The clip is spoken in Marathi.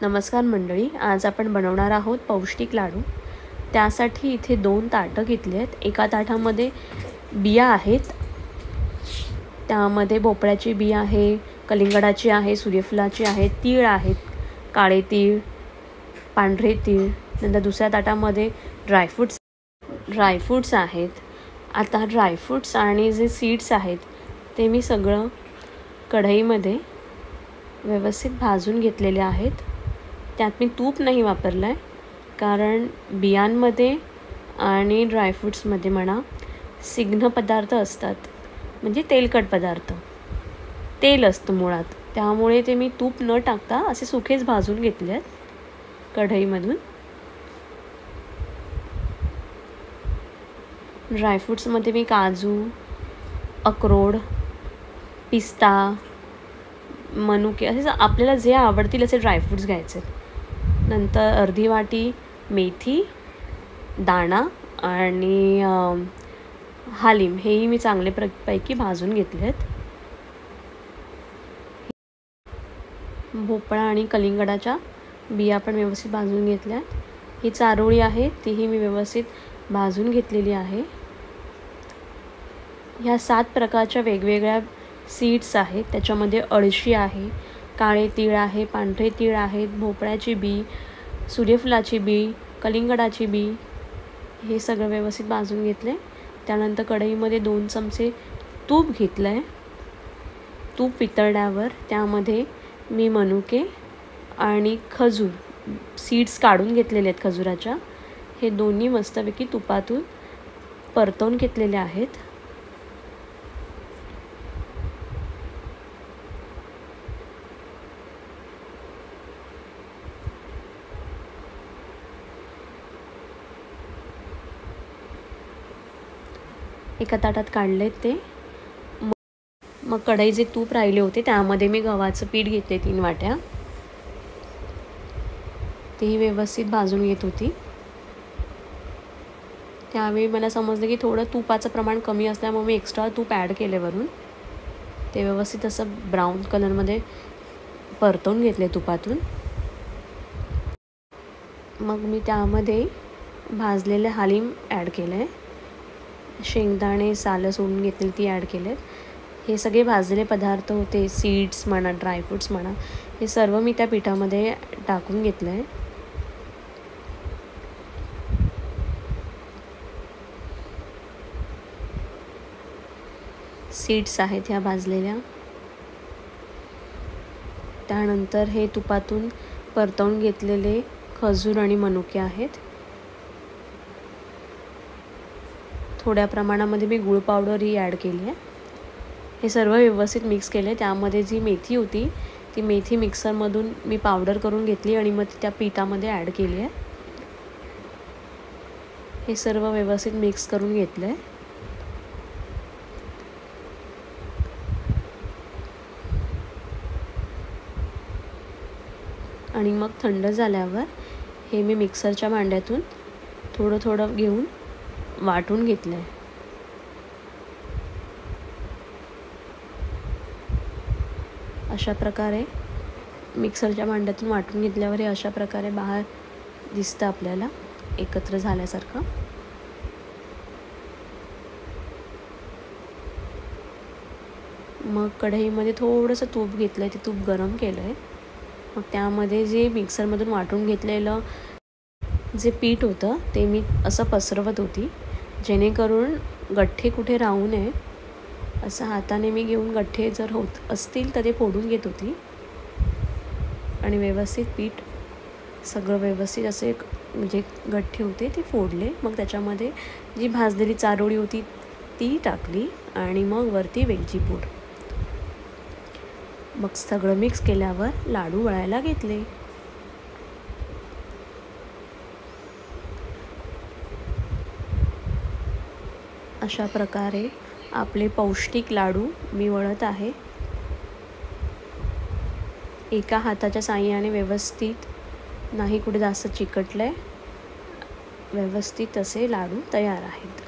नमस्कार मंडळी, आज आपण बनवणार आहोत पौष्टिक लाडू। त्यासाठी इथे 2 ताटं घेतली आहेत। एका ताटामध्ये बिया आहेत, त्यामध्ये भोपळ्याची बी आहे, कलिंगडाची आहे, सूर्यफुलाची आहे, तीळ आहेत, काळे तीळ, पांढरे तीळ। नंतर दुसऱ्या ताटामध्ये ड्रायफ्रूट्स आहेत। आता ड्रायफ्रूट्स आणि जे सीड्स आहेत ते मी सगळं कढईमध्ये व्यवस्थित भाजून घेतलेले आहेत। त्यात मी तूप नाही वापरलं आहे, कारण बियांमध्ये आणि ड्रायफ्रूट्समध्ये म्हणा स्निग्ध पदार्थ असतात, म्हणजे तेलकट पदार्थ, तेल असतं मुळात। त्यामुळे ते मी तूप न टाकता असे सुकेच भाजून घेतले आहेत कढईमधून। ड्रायफ्रूट्समध्ये मी काजू, अक्रोड, पिस्ता, मनुके असे आपल्याला जे आवडतील असे ड्रायफ्रूट्स घ्यायचे। नंतर अर्धी वाटी मेथी दाणा आणि हालीम हेही मी चांगले पैकी भाजून घेतले आहेत। भोपळा आणि कलिंगडाच्या बिया पण व्यवस्थित भाजून घेतल्या आहेत। ही चारोळी आहे तीही मी व्यवस्थित भाजून घेतलेली आहे। ह्या 7 प्रकारच्या वेगवेगळ्या सीड्स आहेत। त्याच्यामध्ये अळशी आहे, काळे तीळ आहे, पांढरे तीळ आहेत, भोपळ्याची बी, सूर्यफुलाची बी, कलिंगडाची बी, हे सगळं व्यवस्थित भाजून घेतले। त्यानंतर कढईमध्ये 2 चमचे तूप घेतलं आहे। तूप वितळल्यावर त्यामध्ये मी मनुके आणि खजूर सीड्स काढून घेतलेले आहेत खजुराच्या, हे दोन्ही मस्तपैकी तुपातून परतवून घेतलेले आहेत। एका ताटात काढलेत ते। मग कढई जे तूप राहिले होते त्यामध्ये मी गव्हाचं पीठ घेतले 3 वाट्या, तेही व्यवस्थित भाजून घेत होती। त्यावेळी मला समजलं की थोडं तुपाचं प्रमाण कमी असल्यामुळे मी एक्स्ट्रा तूप ॲड केले वरून। ते व्यवस्थित असं ब्राऊन कलरमध्ये परतवून घेतले तुपातून। मग मी त्यामध्ये भाजलेले हालीम ॲड केलं आहे, शेंगदाणे सालं सोडून घेतलेली ती ॲड केलेत। हे सगळे भाजलेले पदार्थ होते, सीड्स म्हणा ड्रायफ्रूट्स म्हणा, हे सर्व मी त्या पिठामध्ये टाकून घेतलं आहे। सीड्स आहेत ह्या भाजलेल्या। त्यानंतर हे तुपातून परतवून घेतलेले खजूर आणि मनुके आहेत। थोड्या प्रमाणामध्ये मी गूळ पावडर ही ॲड केली आहे। हे सर्व व्यवस्थित मिक्स केले। त्यामध्ये जी मेथी होती ती मेथी मिक्सरमधून मी पावडर करून घेतली आणि मग त्या पिठामध्ये ॲड केली आहे। हे सर्व व्यवस्थित मिक्स करून घेतलं आहे। आणि मग थंड झाल्यावर हे मी मिक्सरच्या भांड्यातून थोडं थोडं घेऊन वाटून घेतलं आहे। अशा प्रकारे मिक्सरच्या भांड्यातून वाटून घेतल्यावर हे अशा प्रकारे बाहेर दिसतं आपल्याला एकत्र झाल्यासारखं। मग कढईमध्ये थोडंसं तूप घेतलं आहे, ते तूप गरम केलं आहे। मग त्यामध्ये जे मिक्सरमधून वाटून घेतलेलं जे पीठ होतं ते मी असं पसरवत होती, जेणेकरून गठ्ठे कुठे राहू नये। असं हाताने मी घेऊन गठ्ठे जर होत असतील तर ते फोडून घेत होती आणि व्यवस्थित पीठ सगळं व्यवस्थित असे म्हणजे गठ्ठे होते ते फोडले। मग त्याच्यामध्ये जी भाजलेली चारोळी होती ती टाकली आणि मग वरती वेलची पूड। मग सगळं मिक्स केल्यावर लाडू वळायला घेतले। अशा प्रकारे आपले पौष्टिक लाडू मी वळत आहे। एका हाताच्या साहाय्याने व्यवस्थित, नाही कुठे जास्त चिकटलंय, व्यवस्थित असे लाडू तयार आहेत।